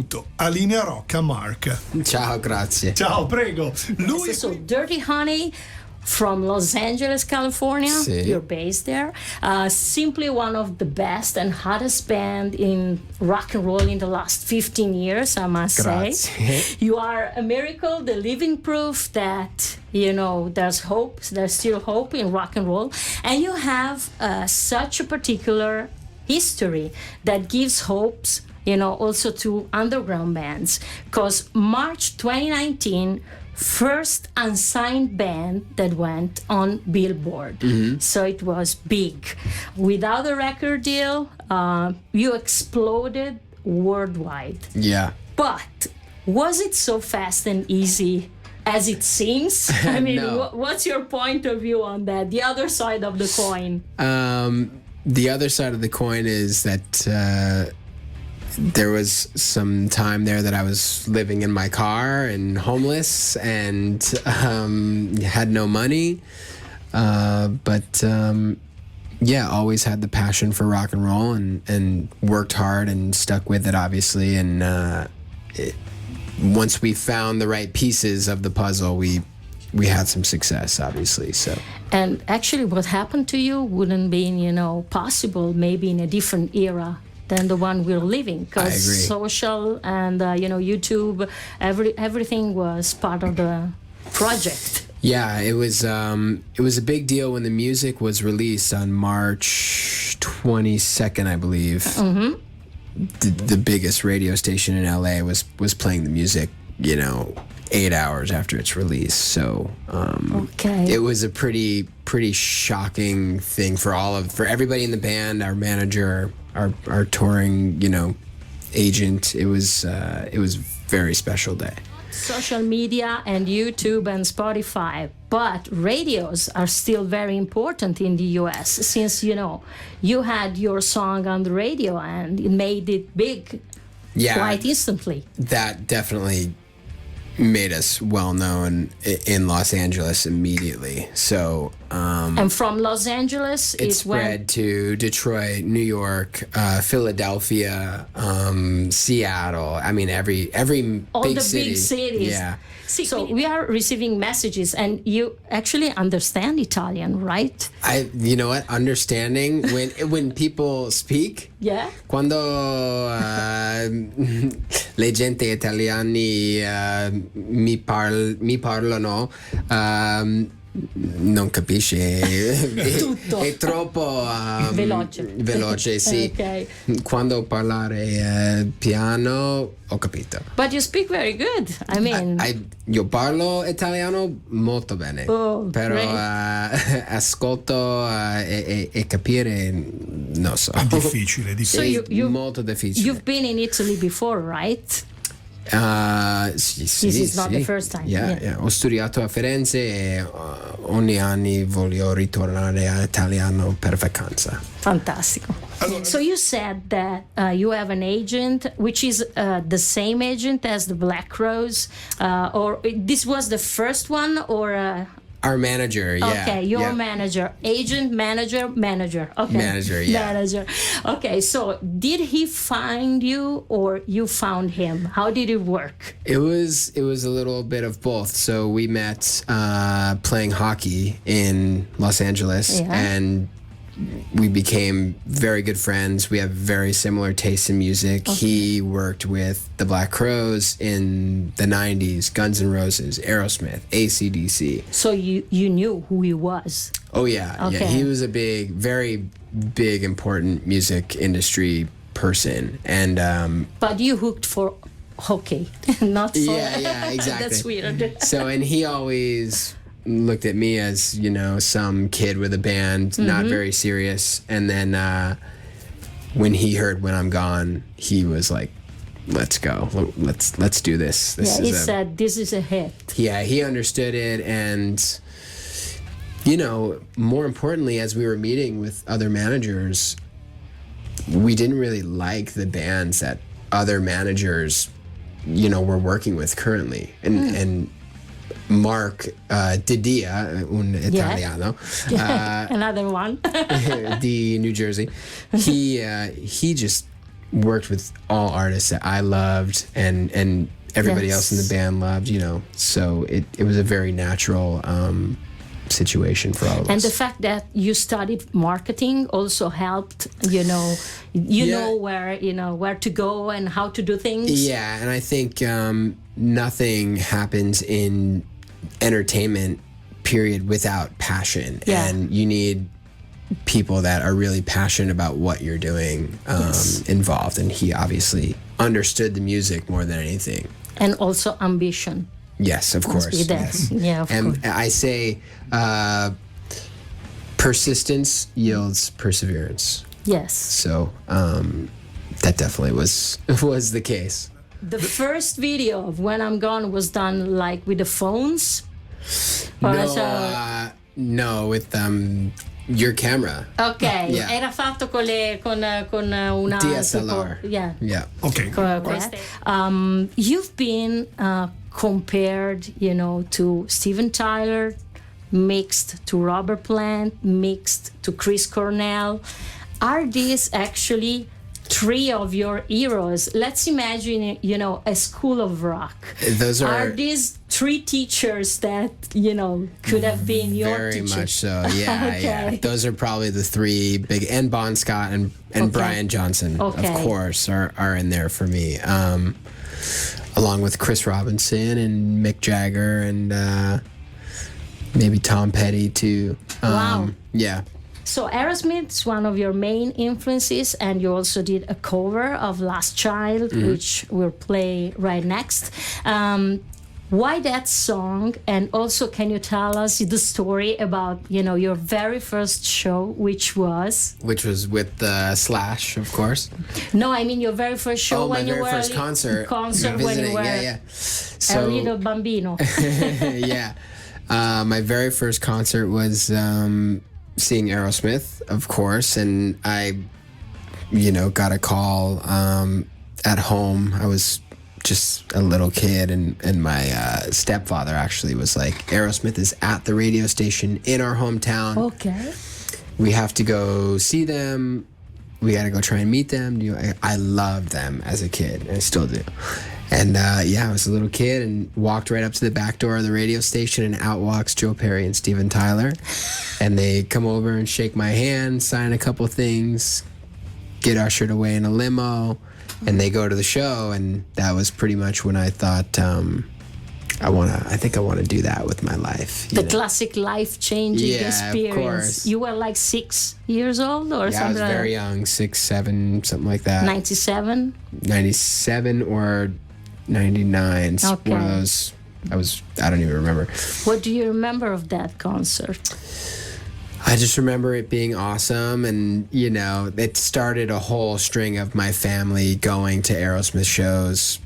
benvenuto a Linea Rock a Marc. Ciao, grazie. Ciao, prego. Lui So Dirty Honey from Los Angeles, California. Sì. You're based there. Simply one of the best and hottest band in rock and roll in the last 15 years, I must Grazie. say. You are a miracle, the living proof that, you know, there's hope, there's still hope in rock and roll. And you have such a particular history that gives hopes, you know, also to underground bands. Because March 2019, first unsigned band that went on Billboard. So it was big. Without a record deal, you exploded worldwide. Yeah. But was it so fast and easy as it seems? I mean, No. what's your point of view on that? The other side of the coin. The other side of the coin is that there was some time there that I was living in my car and homeless and had no money. But always had the passion for rock and roll and worked hard and stuck with it, obviously. And once we found the right pieces of the puzzle, we had some success, obviously. So. And actually what happened to you wouldn't be, you know, possible maybe in a different era than the one we're living, because social and you know, YouTube, everything was part of the project. Yeah, it was a big deal when the music was released on March 22nd, I believe. The biggest radio station in LA was playing the music, you know, 8 hours after its release. So it was a pretty shocking thing for everybody in the band, our manager, our touring, you know, agent. It was a very special day. Social media and YouTube and Spotify, but radios are still very important in the US, since, you know, you had your song on the radio and it made it big quite instantly. That definitely made us well known in Los Angeles immediately. So and from Los Angeles it spread to Detroit, New York, Philadelphia, Seattle. I mean, every all big the city. big cities. Yeah. So we are receiving messages, and you actually understand Italian, right? You know what? Understanding when people speak. Yeah. Quando le gente italiani mi parlano, non capisce. Tutto. È troppo veloce, sì. Okay. Quando parlare piano ho capito. But you speak very good. I mean, Io parlo italiano molto bene, però ascolto e capire non so. difficile. so molto difficile. you've been in Italy before, right? Sì, This is not the first time. Yeah. Ho studiato a Firenze e ogni anno voglio ritornare a italiano per vacanza. Fantastico. So you said that you have an agent, which is the same agent as the Black Rose, or this was the first one, or Our manager, yeah. Okay, your manager, agent, manager. Okay, manager, yeah. Manager. Okay, so did he find you or you found him? How did it work? It was a little bit of both. So we met playing hockey in Los Angeles, and we became very good friends. We have very similar tastes in music. Okay. He worked with the Black Crowes in the 90s, Guns N' Roses, Aerosmith, AC/DC. So you knew who he was? Oh, yeah. Okay. Yeah, he was a very big, important music industry person. And but you hooked for hockey, not for... Yeah, exactly. That's weird. So, and he always looked at me as, you know, some kid with a band, not very serious. And then when he heard When I'm Gone, he was like, let's go. Let's do this. He said, this is a hit. Yeah, he understood it. And, you know, more importantly, as we were meeting with other managers, we didn't really like the bands that other managers, you know, were working with currently. And Mark Didia, un italiano, another one, di New Jersey. He just worked with all artists that I loved and everybody else in the band loved, you know. So it was a very natural situation for all of us. And the fact that you studied marketing also helped, you know, know where to go and how to do things. Yeah, and I think nothing happens in entertainment, period, without passion. Yeah. And you need people that are really passionate about what you're doing involved. And he obviously understood the music more than anything. And also ambition. Yes, of course. Be there. Yes. Yeah, of course. And I say persistence yields perseverance. Yes. So that definitely was the case. The first video of When I'm Gone was done like with the phones? No, with your camera. Ok, Yeah. era fatto con una DSLR. Yeah. Yeah. Okay. You've been compared, you know, to Steven Tyler, mixed to Robert Plant, mixed to Chris Cornell. Are these actually three of your heroes? Let's imagine, you know, a school of rock. Those are these three teachers that, you know, could have been your very teachers? much so. Yeah, Okay. yeah. Those are probably the three big, and Bon Scott and Brian Johnson, of course, are in there for me. Along with Chris Robinson and Mick Jagger and maybe Tom Petty too. Wow. Yeah. So Aerosmith is one of your main influences, and you also did a cover of Last Child, which we'll play right next. Why that song? And also, can you tell us the story about, you know, your very first show, which was with Slash, of course. No, I mean your very first show when you were my very first concert when visiting. you were So, a little bambino. yeah. My very first concert was seeing Aerosmith, of course, and I, you know, got a call at home. I was just a little kid, and my stepfather actually was like, Aerosmith is at the radio station in our hometown. Okay. We have to go see them. We got to go try and meet them. I loved them as a kid, and I still do. And I was a little kid and walked right up to the back door of the radio station, and out walks Joe Perry and Steven Tyler. And they come over and shake my hand, sign a couple things, get ushered away in a limo, and they go to the show. And that was pretty much when I thought, I think I want to do that with my life. The classic life-changing experience. Of course. You were like 6 years old or something? I was very young, 6, 7, something like that. 97? 97 or 99. Okay. One of those. I don't even remember. What do you remember of that concert? I just remember it being awesome, and, you know, it started a whole string of my family going to Aerosmith shows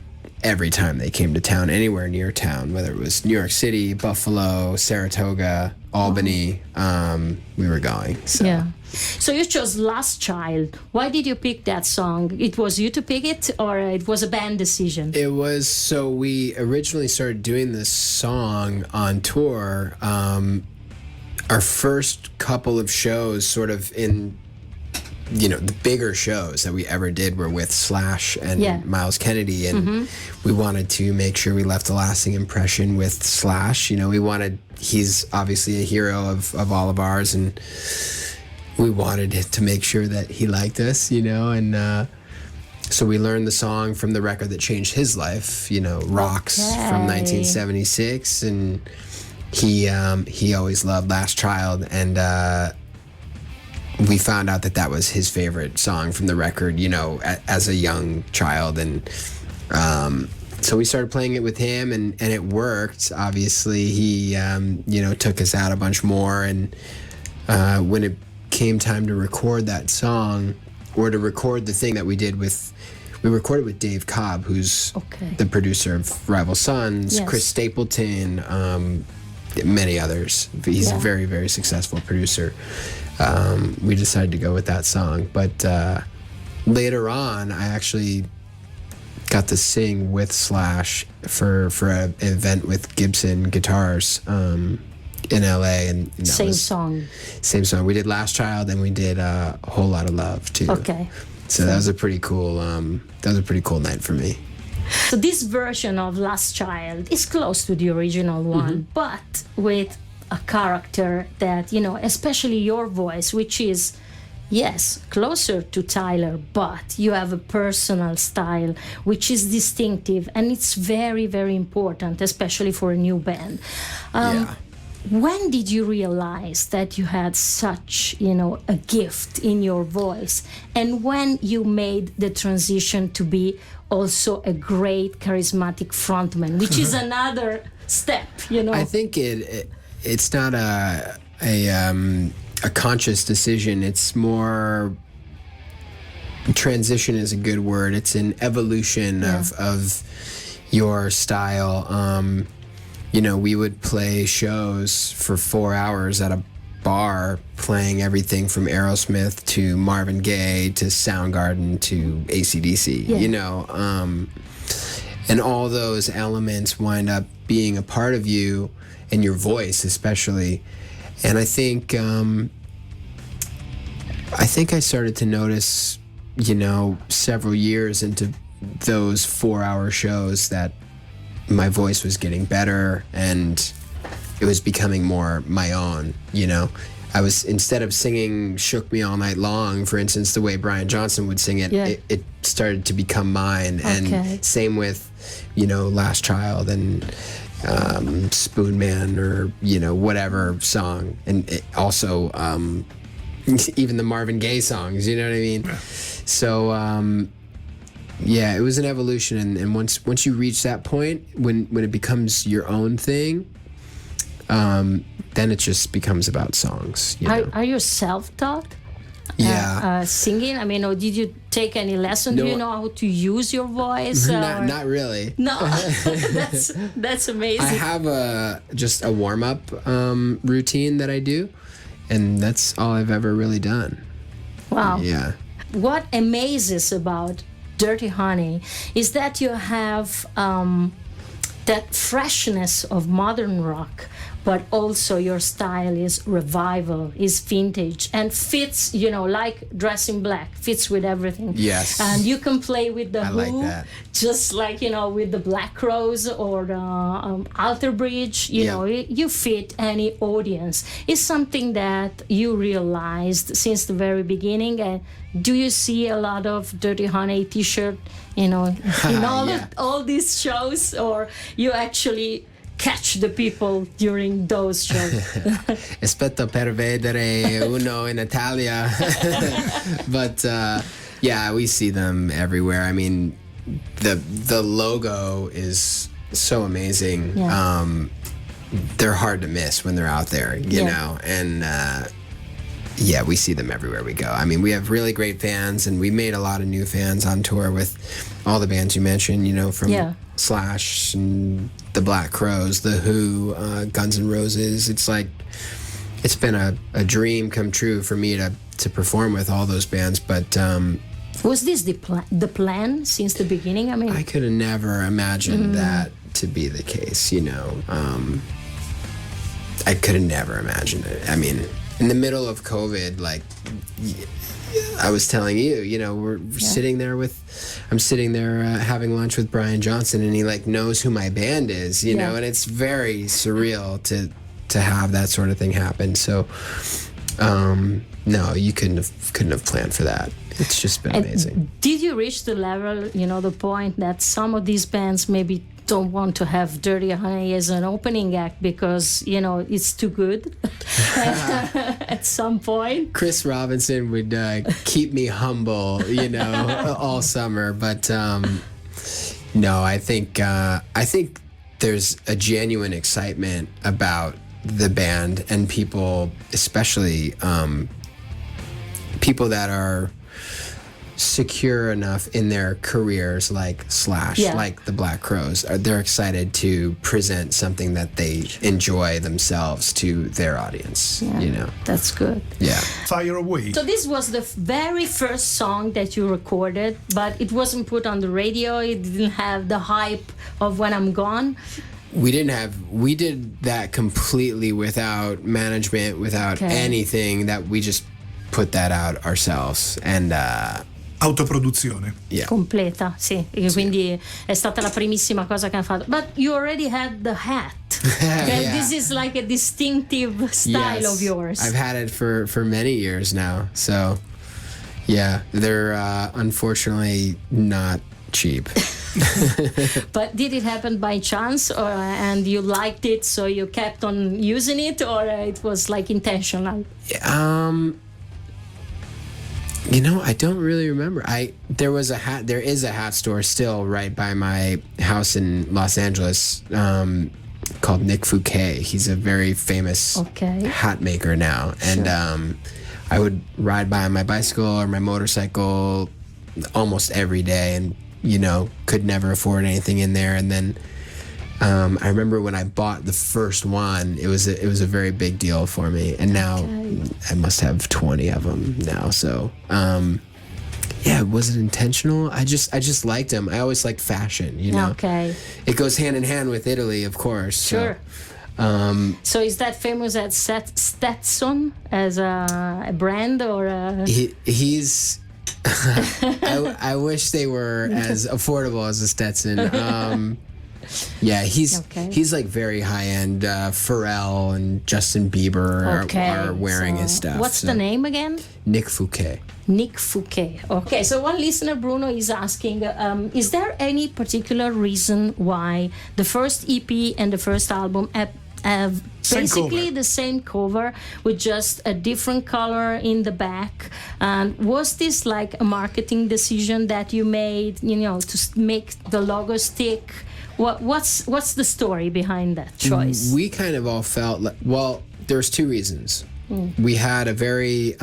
every time they came to town, anywhere near town, whether it was New York City, Buffalo, Saratoga, Albany, we were going. So. Yeah. So you chose Last Child. Why did you pick that song? It was you to pick it, or it was a band decision? It was, so we originally started doing this song on tour. Our first couple of shows, sort of in, you know, the bigger shows that we ever did were with Slash and Miles Kennedy, and we wanted to make sure we left a lasting impression with Slash. You know, he's obviously a hero of all of ours, and we wanted to make sure that he liked us, you know, and so we learned the song from the record that changed his life, you know, Rocks from 1976, and he always loved Last Child, and we found out that was his favorite song from the record, you know, as a young child, and so we started playing it with him, and it worked. Obviously, he you know, took us out a bunch more, and when it came time to record that song, or to record the thing that we recorded with Dave Cobb, who's the producer of Rival Sons, Chris Stapleton, many others. He's a very, very successful producer. We decided to go with that song, but later on, I actually got to sing with Slash for an event with Gibson Guitars in LA, and Same song. We did Last Child, and we did a Whole Lot of Love too. Okay. So that was a pretty cool night for me. So this version of Last Child is close to the original one, but with a character that, especially your voice, which is, yes, closer to Tyler, but you have a personal style which is distinctive, and it's very, very important, especially for a new band. When did you realize that you had such, a gift in your voice? And when you made the transition to be also a great charismatic frontman, which is another step, I think it's not a conscious decision. It's more, transition is a good word. It's an evolution of your style. We would play shows for 4 hours at a bar, playing everything from Aerosmith to Marvin Gaye to Soundgarden to AC/DC, and all those elements wind up being a part of you and your voice especially. And I think I started to notice, several years into those 4-hour shows that my voice was getting better and it was becoming more my own, I was, instead of singing Shook Me All Night Long, for instance, the way Brian Johnson would sing it, it started to become mine. And same with, Last Child and Spoon Man, or, whatever song. And also even the Marvin Gaye songs, you know what I mean? So, it was an evolution, and once you reach that point, when it becomes your own thing, then it just becomes about songs. Are you self-taught? Singing? I mean, or did you take any lesson? No, do you know how to use your voice? Not really. No, that's amazing. I have just a warm-up routine that I do, and that's all I've ever really done. Wow. Yeah. What amazes about Dirty Honey is that you have that freshness of modern rock, but also your style is revival, is vintage, and fits, like Dressing Black, fits with everything. Yes. And you can play with the Who, like that. just like, with the Black Rose or the Alter Bridge, you fit any audience. It's something that you realized since the very beginning. And do you see a lot of Dirty Honey t-shirt, in all these shows, or you actually catch the people during those shows? Aspetto per vedere uno in Italia. But we see them everywhere. I mean, the logo is so amazing. They're hard to miss when they're out there, you know, and we see them everywhere we go. I mean, we have really great fans, and we made a lot of new fans on tour with all the bands you mentioned, from Slash and the Black Crowes, the Who, Guns N' Roses. It's like, it's been a dream come true for me to perform with all those bands. But was this the plan since the beginning? I mean, I could have never imagined that to be the case, I could have never imagined it. I mean, in the middle of COVID, like I was telling you, we're sitting there I'm sitting there having lunch with Brian Johnson, and he knows who my band is, know, and it's very surreal to have that sort of thing happen. So, no, you couldn't have planned for that. It's just been amazing. Did you reach the level, the point that some of these bands maybe don't want to have Dirty Honey as an opening act because, it's too good at some point? Chris Robinson would keep me humble, all summer. But no, I think there's a genuine excitement about the band, and people, especially people that are secure enough in their careers, like Slash, like the Black Crowes, they're excited to present something that they enjoy themselves to their audience. That's good. Fire away. So this was the very first song that you recorded, but it wasn't put on the radio. It didn't have the hype of When I'm Gone. We did that completely without management, without anything. That we just put that out ourselves, and Autoproduzione. Yeah. completa, sì. E quindi è stata la primissima cosa che hanno fatto. But you already had the hat. Yeah. This is like a distinctive style Yes. of yours. I've had it for many years now. So, yeah, they're unfortunately not cheap. But did it happen by chance, or and you liked it, so you kept on using it, or it was like intentional? You know, I don't really remember. There is a hat store still right by my house in Los Angeles, called Nick Fouquet. He's a very famous hat maker now, and I would ride by on my bicycle or my motorcycle almost every day, and could never afford anything in there. And then I remember when I bought the first one, it was a very big deal for me. And now I must have 20 of them now. So yeah, it wasn't intentional. I just liked them. I always liked fashion. Okay. It goes hand in hand with Italy, of course. Sure. So is that famous at Stetson as a brand, or he's I wish they were as affordable as a Stetson. Yeah, he's like very high end. Pharrell and Justin Bieber are wearing his stuff. What's the name again? Nick Fouquet. Nick Fouquet. Okay, so one listener, Bruno, is asking, is there any particular reason why the first EP and the first album have basically the same cover with just a different color in the back? And was this like a marketing decision that you made, to make the logo stick? What's the story behind that choice? We kind of all felt like, well, there's two reasons. We had a very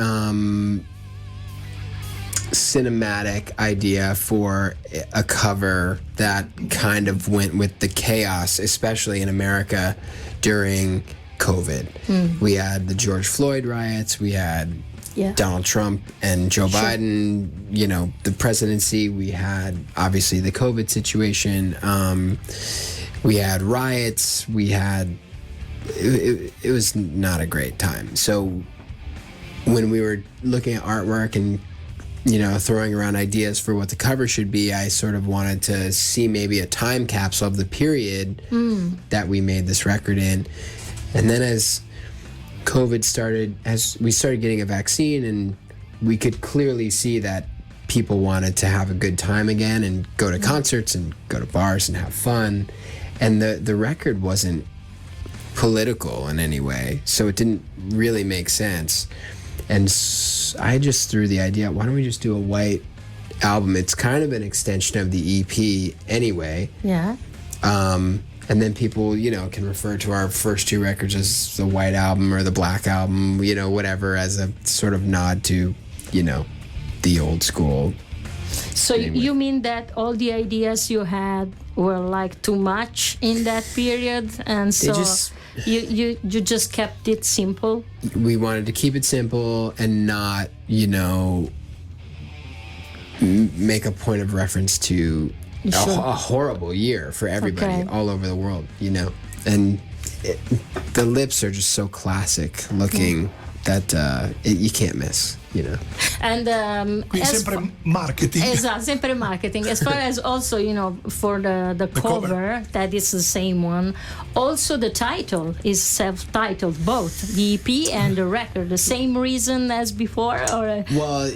cinematic idea for a cover that kind of went with the chaos, especially in America during COVID. We had the George Floyd riots, we had Donald Trump and Joe Biden, the presidency. We had obviously the COVID situation. We had riots. We had it was not a great time. So when we were looking at artwork and throwing around ideas for what the cover should be, I sort of wanted to see maybe a time capsule of the period that we made this record in. And then as COVID started, as we started getting a vaccine, and we could clearly see that people wanted to have a good time again and go to concerts and go to bars and have fun. And the record wasn't political in any way, so it didn't really make sense. And I just threw the idea, why don't we just do a white album? It's kind of an extension of the EP anyway. Yeah. And then people, can refer to our first two records as the white album or the black album, whatever, as a sort of nod to, the old school. So you mean that all the ideas you had were like too much in that period, and so you just kept it simple? We wanted to keep it simple and not, make a point of reference to a horrible year for everybody all over the world, and the lips are just so classic looking that you can't miss, And quindi sempre marketing. Esatto, sempre marketing. As far as also, for the cover, that is the same one. Also, the title is self-titled, both the EP and the record. The same reason as before, or? Well,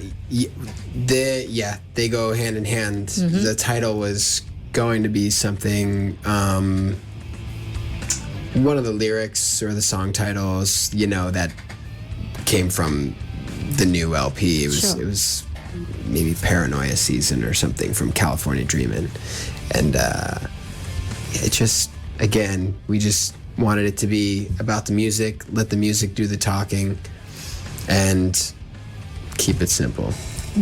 they go hand in hand. The title was going to be something. One of the lyrics or the song titles, that came from the new LP. It was maybe Paranoia Season or something from California Dreamin'. And it just, again, we just wanted it to be about the music, let the music do the talking, and keep it simple.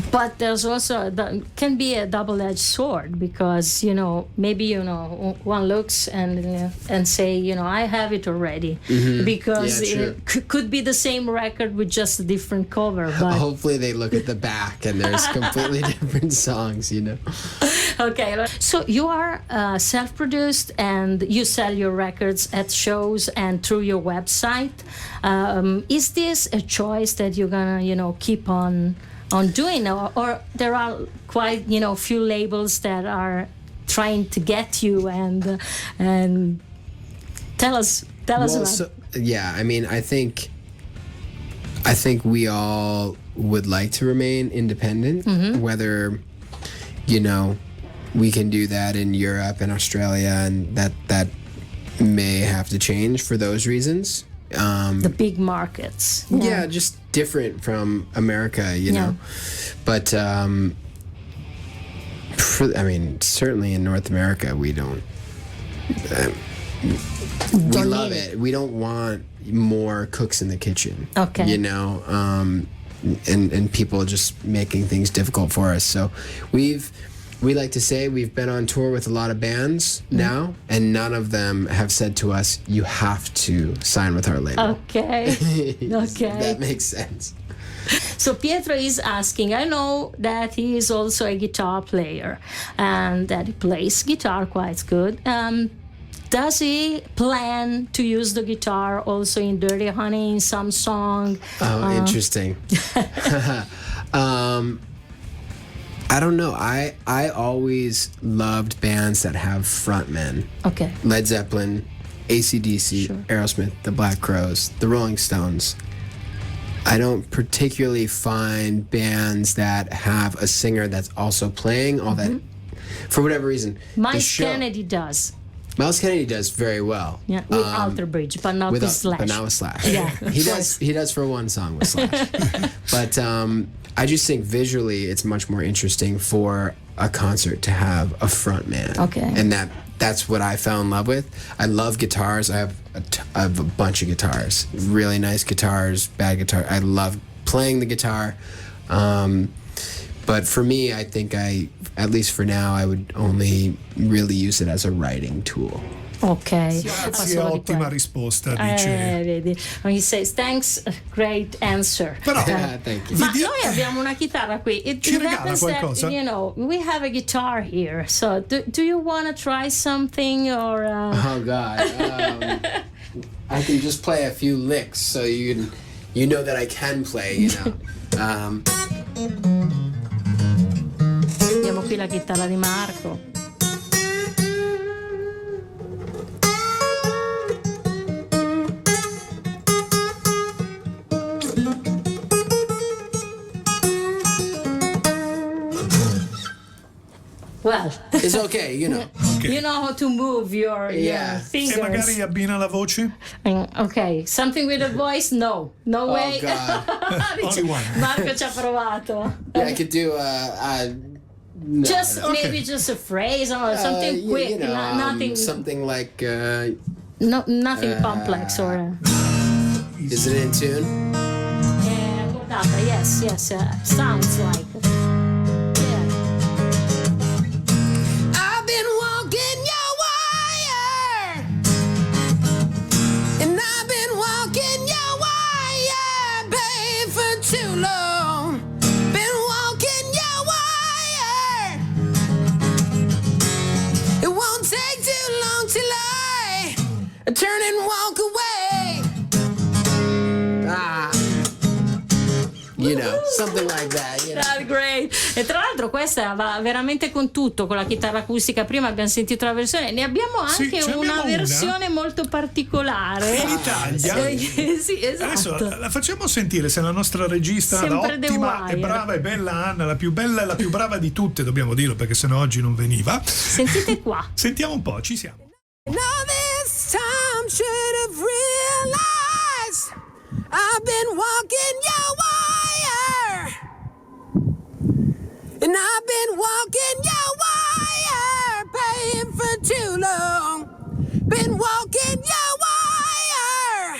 But there's also can be a double-edged sword, because maybe one looks and say I have it already, because it could be the same record with just a different cover. But hopefully they look at the back and there's completely different songs. Okay, so you are self-produced and you sell your records at shows and through your website. Is this a choice that you're gonna, keep on doing, or there are quite, few labels that are trying to get you and tell us about it. Yeah, I mean, I think we all would like to remain independent, whether, we can do that in Europe and Australia, and that may have to change for those reasons. The big markets. Yeah, just different from America, know. But, certainly in North America, we don't... we love it. We don't want more cooks in the kitchen. Okay. And people just making things difficult for us. So we like to say we've been on tour with a lot of bands now, and none of them have said to us, you have to sign with our label. Okay. Okay. That makes sense. So Pietro is asking, I know that he is also a guitar player and that he plays guitar quite good. Does he plan to use the guitar also in Dirty Honey in some song? Oh, interesting. I don't know. I always loved bands that have frontmen. Okay. Led Zeppelin, AC/DC, sure. Aerosmith, the Black Crowes, the Rolling Stones. I don't particularly find bands that have a singer that's also playing all that. For whatever reason. Miles Kennedy does. Miles Kennedy does very well. Yeah, with Alter Bridge, but not with Slash. But not with Slash. Yeah, he does for one song with Slash. But I just think visually it's much more interesting for a concert to have a front man. Okay. And that's what I fell in love with. I love guitars. I have a bunch of guitars. Really nice guitars, bad guitar. I love playing the guitar. But for me, I think at least for now, I would only really use it as a writing tool. Ok, grazie, ottima risposta, dice. Vedi. He says, thanks, great answer. Però, thank you. Ma noi abbiamo una chitarra qui. Ci regala qualcosa? We have a guitar here. So, do you want to try something or? Oh God, I can just play a few licks, so you know that I can play. Abbiamo qui la chitarra di Marco. Well, it's okay, Okay. You know how to move your fingers. E magari abbina la voce? Ok, something with a voice? No way. Oh God. Only one. Marco ci ha provato. Yeah, I could do no, maybe just a phrase or something quick, nothing. Something like. Nothing complex or. Is it in tune? Yes. Sounds like. Turn and walk away. Something like that. That's great. E tra l'altro questa va veramente con tutto, con la chitarra acustica. Prima abbiamo sentito la versione, ne abbiamo anche una versione molto particolare. In Italia. Sì, esatto. Adesso la facciamo sentire, se la nostra regista, sempre la ottima e brava e bella Anna, la più bella e la più brava di tutte, dobbiamo dirlo, perché sennò oggi non veniva. Sentite qua. Sentiamo un po', ci siamo. Time should have realized I've been walking your wire, and I've been walking your wire, paying for too long. Been walking your wire.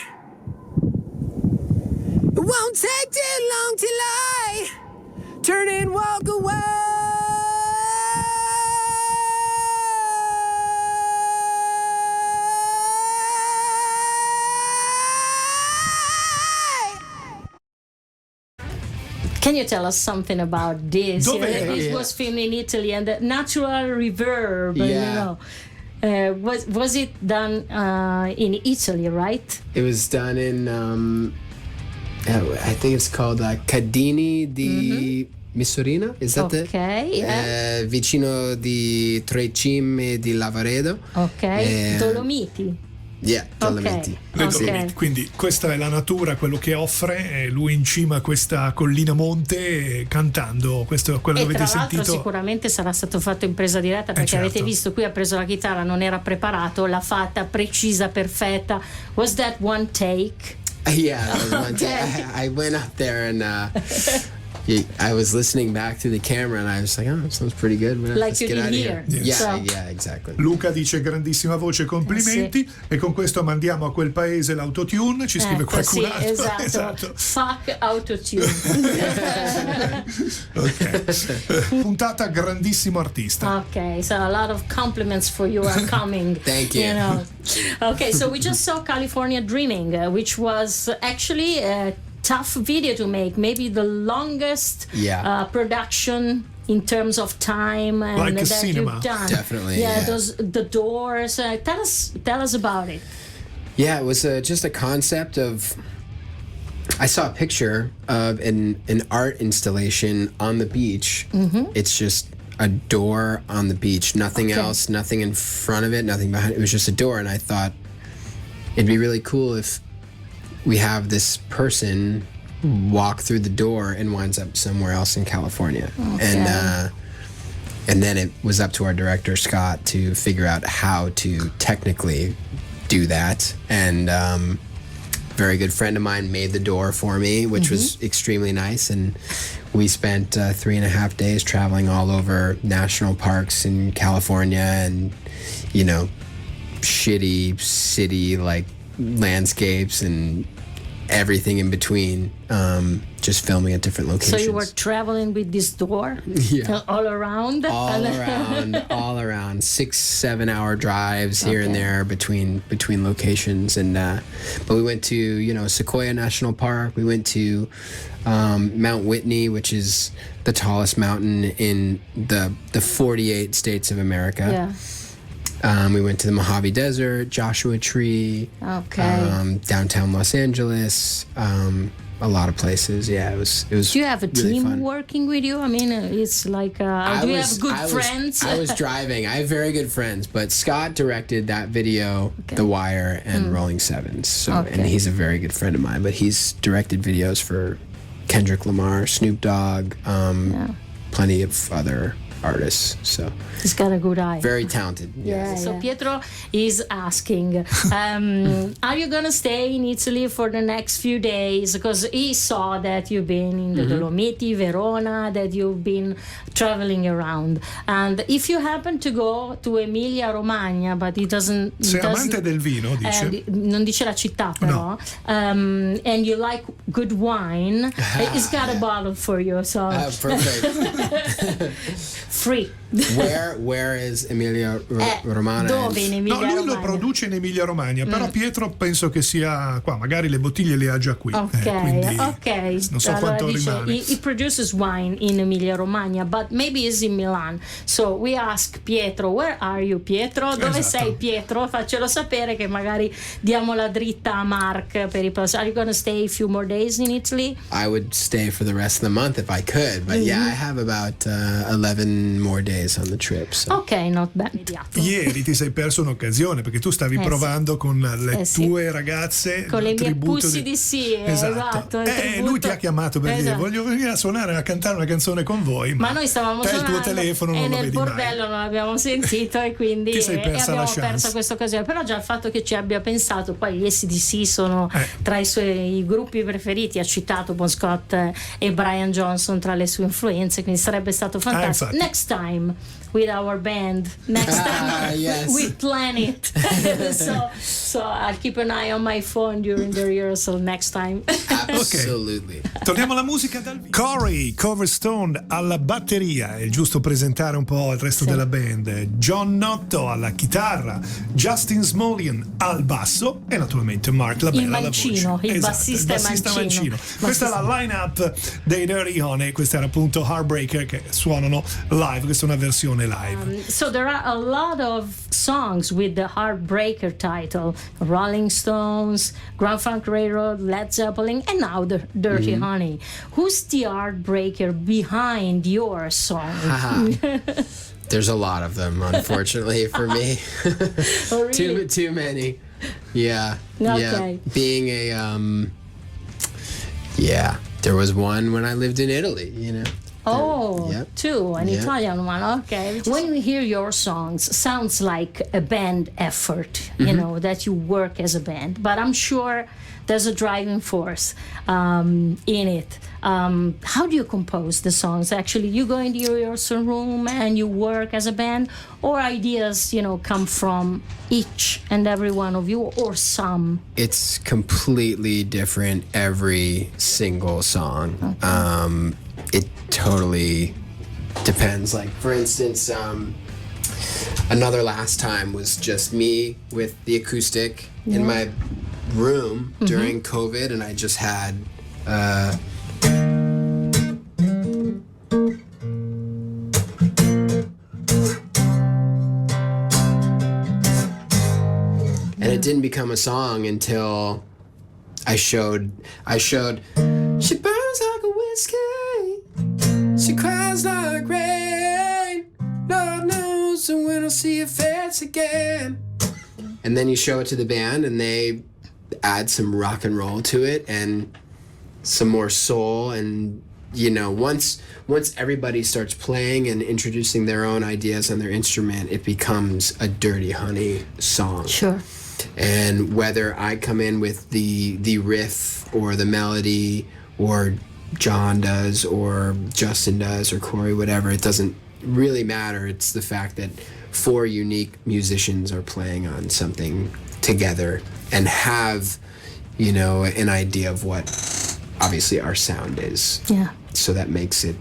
It won't take too long till I turn and walk away. Can you tell us something about this? Dove This was filmed in Italy, and the natural reverb, was it done in Italy, right? It was done in, I think it's called Cadini di Missurina. Is that it? Okay. Vicino di Tre Cime di Lavaredo. Ok. Dolomiti. Yeah, Dolomiti. Okay. Quindi questa è la natura, quello che offre, lui in cima a questa collina monte cantando, questo è quello che avete tra l'altro sentito. sicuramente sarà stato fatto in presa diretta, perché certo. avete visto, qui ha preso la chitarra, non era preparato, l'ha fatta precisa, perfetta. Was that one take? Yeah, that was one time. I went up there and I was listening back to the camera and I was like, oh, that sounds pretty good. Like Let's you get did out of here. Yeah, So- yeah, exactly. Luca dice grandissima voce, complimenti, e con questo mandiamo a quel paese l'autotune, ci scrive qualcun altro. Esatto. Fuck autotune. Ok. Puntata grandissimo artista. Okay, so a lot of compliments for you are coming. Thank you. Okay, so we just saw California Dreaming, which was actually a tough video to make, maybe the longest production in terms of time and Like a that cinema. you've done. Definitely, Yeah, yeah. the doors. Tell us about it. Yeah, it was just a concept of. I saw a picture of an art installation on the beach. Mm-hmm. It's just a door on the beach, nothing else, nothing in front of it, nothing behind it. It was just a door, and I thought it'd be really cool if we have this person walk through the door and winds up somewhere else in California. Okay. And then it was up to our director, Scott, to figure out how to technically do that. And very good friend of mine made the door for me, which was extremely nice. And we spent 3.5 days traveling all over national parks in California and, shitty city like landscapes and everything in between, just filming at different locations. So you were traveling with this door all around? all around 6-7 hour drives here and there between locations. And but we went to Sequoia National Park. We went to Mount Whitney, which is the tallest mountain in the 48 states of America. Yeah. We went to the Mojave Desert, Joshua Tree, downtown Los Angeles, a lot of places. Yeah, it was. Do you have a really team fun. working with you? I mean, it's like, do you have good friends? I was driving. I have very good friends, but Scott directed that video, The Wire, and Rolling Sevens. So, and he's a very good friend of mine. But he's directed videos for Kendrick Lamar, Snoop Dogg, plenty of other artists. So he's got a good eye. Very talented. So Pietro is asking, are you gonna stay in Italy for the next few days? Because he saw that you've been in the Dolomiti, Verona, that you've been traveling around. And if you happen to go to Emilia Romagna, but he doesn't. Sei amante del vino, dice. Non dice la città, però. And you like good wine, he's got a bottle for you. So Perfect. free. Where is Emilia Romagna? Dove in Emilia No, lui Romagna? lo produce in Emilia Romagna, però Pietro penso che sia qua, magari le bottiglie le ha già qui. Quindi non so quanto rimane. He produces wine in Emilia Romagna, but maybe he's in Milan. So we ask Pietro, where are you, Pietro? Dove sei, Pietro? Faccelo sapere che magari diamo la dritta a Mark per i prossimi. Are you going to stay a few more days in Italy? I would stay for the rest of the month if I could, but I have about 11 more days on the trip. So. Ok, not bad. Ieri ti sei perso un'occasione perché tu stavi provando con le tue ragazze con le mie tributo pussy di sì, esatto. Lui ti ha chiamato per dire voglio venire a suonare, a cantare una canzone con voi, ma noi stavamo te suonando il tuo telefono e non lo nel vedi bordello mai. non l'abbiamo sentito e quindi Ti sei persa abbiamo la chance. perso questa occasione. Però già il fatto che ci abbia pensato, poi gli AC/DC sono tra i suoi gruppi preferiti, ha citato Bon Scott e Brian Johnson tra le sue influenze, quindi sarebbe stato fantastico. Next next time with our band. Next time yes. we plan it. so I'll keep an eye on my phone during the rehearsal next time. Absolutely. Okay. Torniamo alla musica dal vivo. Corey Coverstone alla batteria, è giusto presentare un po' il resto della band. John Notto alla chitarra, Justin Smolian al basso e naturalmente Marc LaBelle alla voce. Il bassista mancino. Questa è la line-up dei Dirty Honey, questa era appunto Heartbreaker che suonano live, questa è una versione live. So there are a lot of songs with the Heartbreaker title: Rolling Stones, Grand Funk Railroad, Led Zeppelin, and now the Dirty Honey. Who's the Heartbreaker behind your song? There's a lot of them, unfortunately, for me. Oh, really? Too many. Yeah. Okay. Yeah. Being a there was one when I lived in Italy, you know. Oh, two, an Italian one. Okay. When we hear your songs, sounds like a band effort, you know, that you work as a band. But I'm sure there's a driving force in it. How do you compose the songs? Actually, you go into your rehearsal room and you work as a band, or ideas, you know, come from each and every one of you, or some? It's completely different every single song. Okay. It totally depends. Like, for instance, Another Last Time was just me with the acoustic in my room during COVID, and I just had and it didn't become a song until I showed she burns like a whiskey, she cries like rain, Lord knows when I'll see her face again. And then you show it to the band and they add some rock and roll to it and some more soul. And you know, once everybody starts playing and introducing their own ideas on their instrument, it becomes a Dirty Honey song. Sure. And whether I come in with the riff or the melody, or John does, or Justin does, or Corey, whatever, it doesn't really matter. It's the fact that 4 unique musicians are playing on something together and have, you know, an idea of what obviously our sound is. Yeah. So that makes it,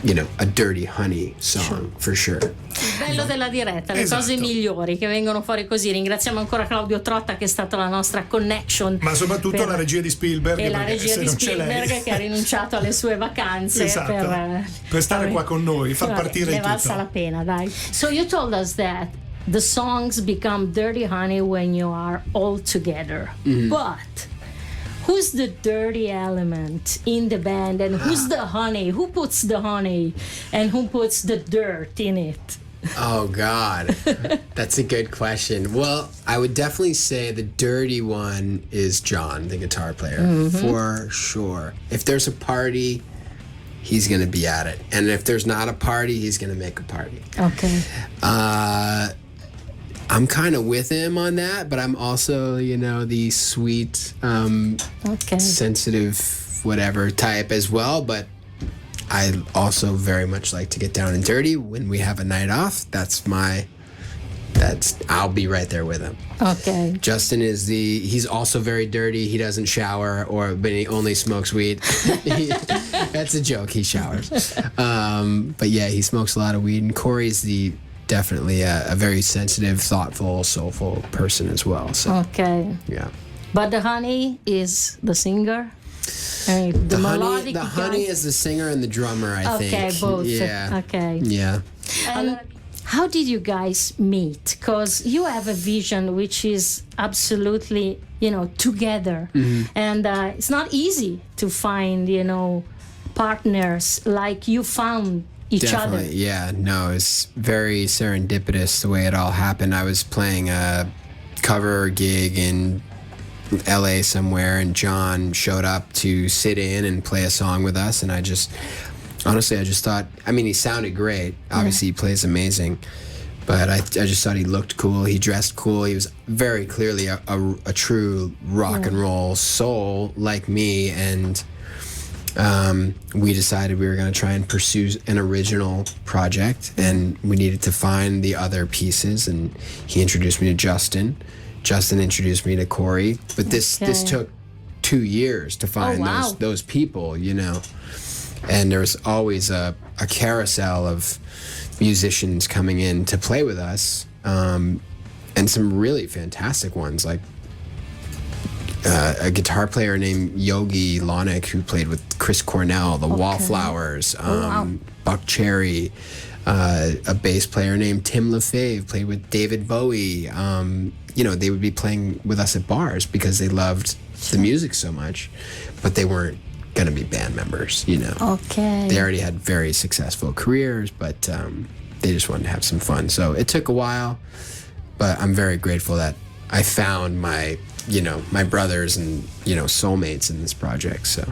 you know, a Dirty Honey song, for sure. Il bello della diretta, le cose migliori che vengono fuori così. Ringraziamo ancora Claudio Trotta, che è stata la nostra connection. Ma soprattutto la regia di Spielberg. E la regia di Spielberg che ha rinunciato alle sue vacanze per stare qua con noi, far partire il tutto. Ne valsa la pena, dai. So you told us that the songs become Dirty Honey when you are all together. But who's the dirty element in the band, and who's the honey? Who puts the honey and who puts the dirt in it? Oh, God. That's a good question. Well, I would definitely say the dirty one is John, the guitar player, for sure. If there's a party, he's going to be at it. And if there's not a party, he's going to make a party. Okay. I'm kind of with him on that, but I'm also, you know, the sweet, sensitive, whatever type as well. But I also very much like to get down and dirty when we have a night off. I'll be right there with him. Okay. Justin he's also very dirty. He doesn't shower, but he only smokes weed. That's a joke. He showers. But yeah, he smokes a lot of weed. And Corey's definitely a very sensitive, thoughtful, soulful person as well. So, okay. Yeah. But the honey is the singer? The honey is the singer and the drummer, I think. Okay, both. Yeah. Okay. Yeah. How did you guys meet? Because you have a vision which is absolutely, you know, together. And it's not easy to find, you know, partners like you found each other. Yeah. No, it's very serendipitous the way it all happened. I was playing a cover gig in LA somewhere, and John showed up to sit in and play a song with us, and I just thought, I mean, he sounded great. Obviously, he plays amazing, but I just thought he looked cool. He dressed cool. He was very clearly a true rock and roll soul like me, and we decided we were going to try and pursue an original project, and we needed to find the other pieces. And he introduced me to Justin. Justin introduced me to Corey. But this took 2 years to find those people, you know. And there was always a carousel of musicians coming in to play with us, and some really fantastic ones, like a guitar player named Yogi Lonick, who played with Chris Cornell, the Wallflowers, Buck Cherry, a bass player named Tim LaFave, played with David Bowie. You know, they would be playing with us at bars because they loved the music so much, but they weren't going to be band members, you know. Okay. They already had very successful careers, but they just wanted to have some fun. So it took a while, but I'm very grateful that I found my brothers and, you know, soulmates in this project. So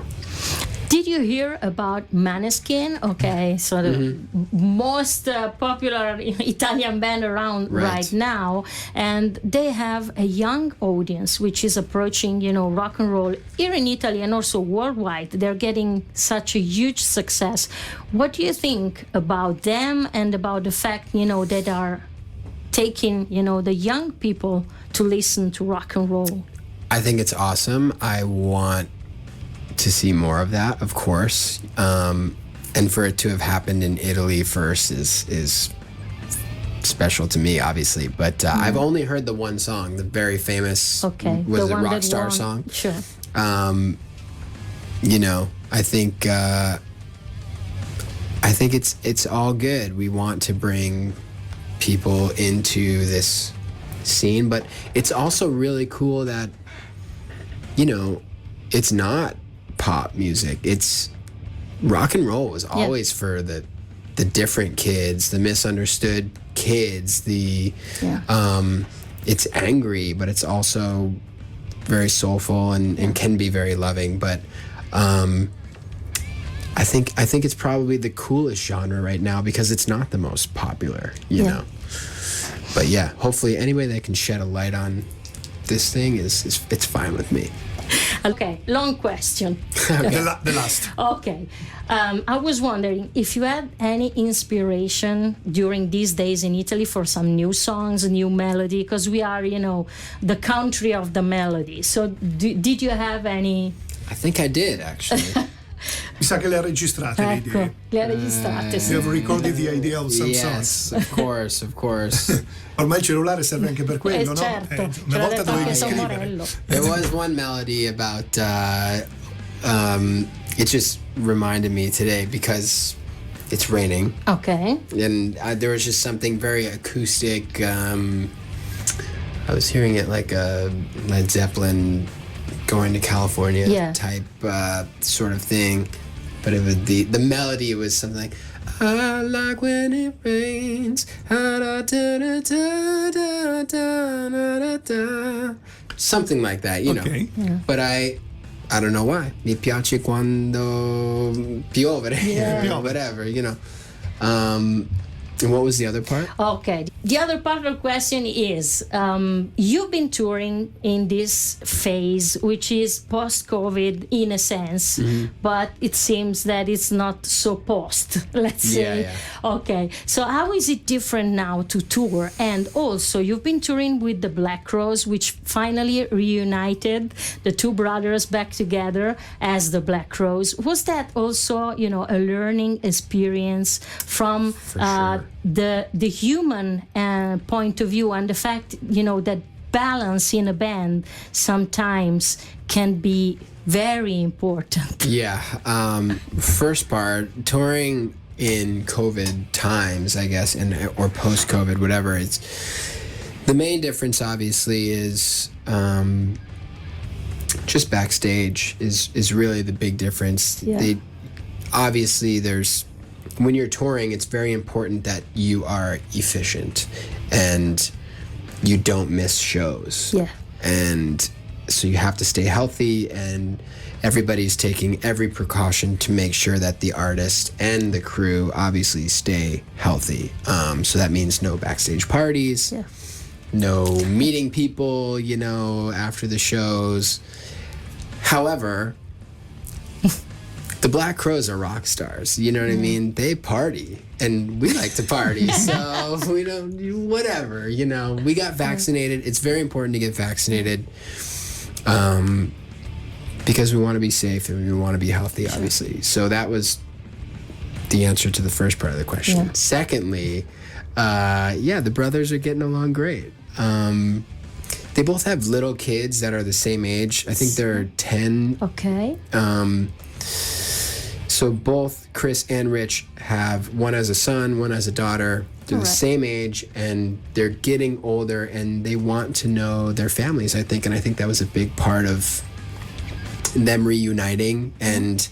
did you hear about Maneskin? Okay, so the most popular Italian band around right now, and they have a young audience which is approaching, you know, rock and roll here in Italy and also worldwide. They're getting such a huge success. What do you think about them and about the fact, you know, that are taking, you know, the young people to listen to rock and roll? I think it's awesome. I want to see more of that, of course. And for it to have happened in Italy first is special to me, obviously. But I've only heard the one song, the very famous, was it Rockstar song? Sure. You know, I think it's all good. We want to bring people into this scene, but it's also really cool that, you know, it's not pop music. It's rock and roll was always for the different kids, the misunderstood kids, it's angry, but it's also very soulful and can be very loving. But I think it's probably the coolest genre right now because it's not the most popular, you know. But yeah, hopefully any way that can shed a light on this thing it's fine with me. Okay, long question. The last. Okay. I was wondering if you had any inspiration during these days in Italy for some new songs, new melody, because we are, you know, the country of the melody. So did you have any? I think I did, actually. Mi sa che le ha registrate le idee. Le ha registrate, sì. You have recorded the idea of some Yes, songs. of course. Ormai il cellulare serve anche per quello, no? Certo. Una volta dovevi San scrivere. Morello. There was one melody about, it just reminded me today because it's raining. Okay. And there was just something very acoustic. I was hearing it like a Led Zeppelin going to California type sort of thing. But it was the melody was something like, I like when it rains. Something like that, you know. Yeah. But I don't know why. Mi piace quando piove. Whatever, you know. And what was the other part? Okay. The other part of the question is, you've been touring in this phase, which is post-COVID in a sense, but it seems that it's not so post, let's say. Yeah. Okay. So how is it different now to tour? And also, you've been touring with the Black Crowes, which finally reunited the two brothers back together as the Black Crowes. Was that also, you know, a learning experience from sure. the human point of view, and the fact, you know, that balance in a band sometimes can be very important? Yeah. First part, touring in COVID times, I guess, or post-COVID, whatever. It's the main difference, obviously, is just backstage is really the big difference. Yeah. Obviously, when you're touring, it's very important that you are efficient and you don't miss shows. Yeah. And so you have to stay healthy, and everybody's taking every precaution to make sure that the artist and the crew obviously stay healthy. So that means no backstage parties, no meeting people, you know, after the shows. However, the Black Crowes are rock stars. You know what I mean? They party, and we like to party. So we don't do whatever. You know, we got vaccinated. It's very important to get vaccinated, because we want to be safe and we want to be healthy, obviously. So that was the answer to the first part of the question. Yeah. Secondly, the brothers are getting along great. They both have little kids that are the same age. I think they're 10. Okay. So both Chris and Rich have, one as a son, one as a daughter. They're the same age, and they're getting older, and they want to know their families, I think. And I think that was a big part of them reuniting and,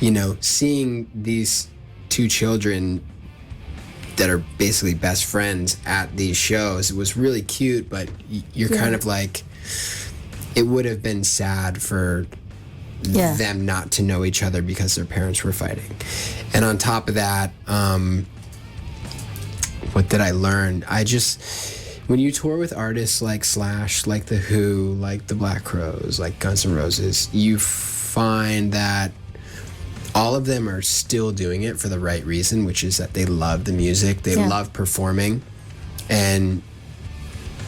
you know, seeing these two children that are basically best friends at these shows. It was really cute, but you're kind of like, it would have been sad for them not to know each other because their parents were fighting. And on top of that, what did I learn? When you tour with artists like Slash, like The Who, like the Black Crowes, like Guns N' Roses, you find that all of them are still doing it for the right reason, which is that they love the music, they love performing, and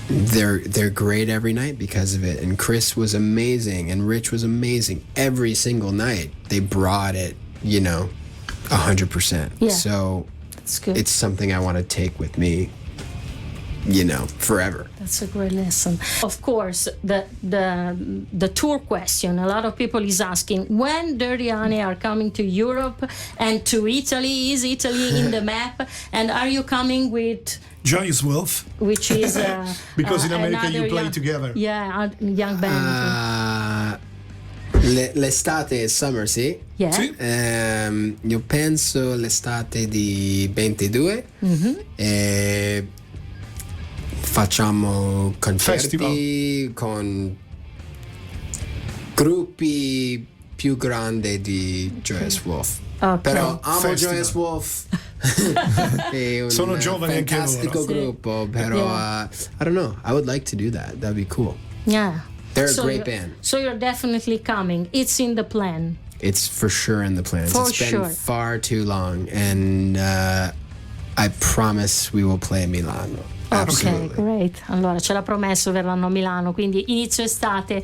they're great every night because of it. And Chris was amazing, and Rich was amazing every single night. They brought it, 100%. Yeah. So That's good. It's something I want to take with me, forever. That's a great lesson. Of course, the tour question. A lot of people is asking when Dirty Honey are coming to Europe and to Italy. Is Italy in the map? And are you coming with Joyous Wolf? Which is because in America you play young, together. Yeah, a young band. L'estate e summer, sì? Yeah. Sì. Io penso l'estate di 22. E facciamo concerti con gruppi più grandi di Joyous Wolf. Okay. Però amo Festival. Joyous Wolf. È un Sono giovani anche loro. fantastico gruppo, però I don't know. I would like to do that. That'd be cool. Yeah. They're a great band. So you're definitely coming. It's in the plan. It's for sure in the plans. For It's been sure. far too long, and I promise we will play Milano. Absolutely. Ok, great. Allora ce l'ha promesso, verranno a Milano, quindi inizio estate,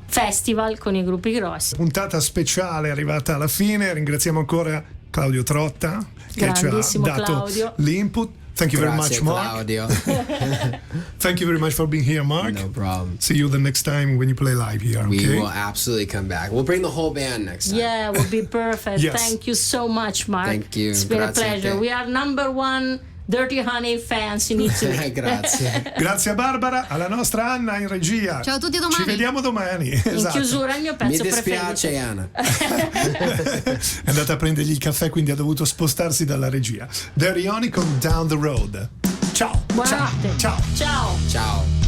festival con i gruppi grossi. Puntata speciale arrivata alla fine. Ringraziamo ancora Claudio Trotta che ci ha Grandissimo dato Claudio. l'input. Thank you very much, Grazie, Mark. Claudio. Thank you very much for being here, Mark. No problem. See you the next time when you play live here. We Okay? will absolutely come back. We'll bring the whole band next time. Yeah, would be perfect. Yes. Thank you so much, Mark. Thank you. It's been Grazie a a pleasure. te. We are number one Dirty Honey fans in Italy. Grazie. Grazie a Barbara, alla nostra Anna in regia. Ciao a tutti, domani. Ci vediamo domani. In Esatto. chiusura il mio Mi pezzo dispiace, preferito. Anna. È andata a prendergli il caffè, quindi ha dovuto spostarsi dalla regia. Dirty Honey con Down the Road. Ciao. Buonanotte. Ciao. Ciao. Ciao.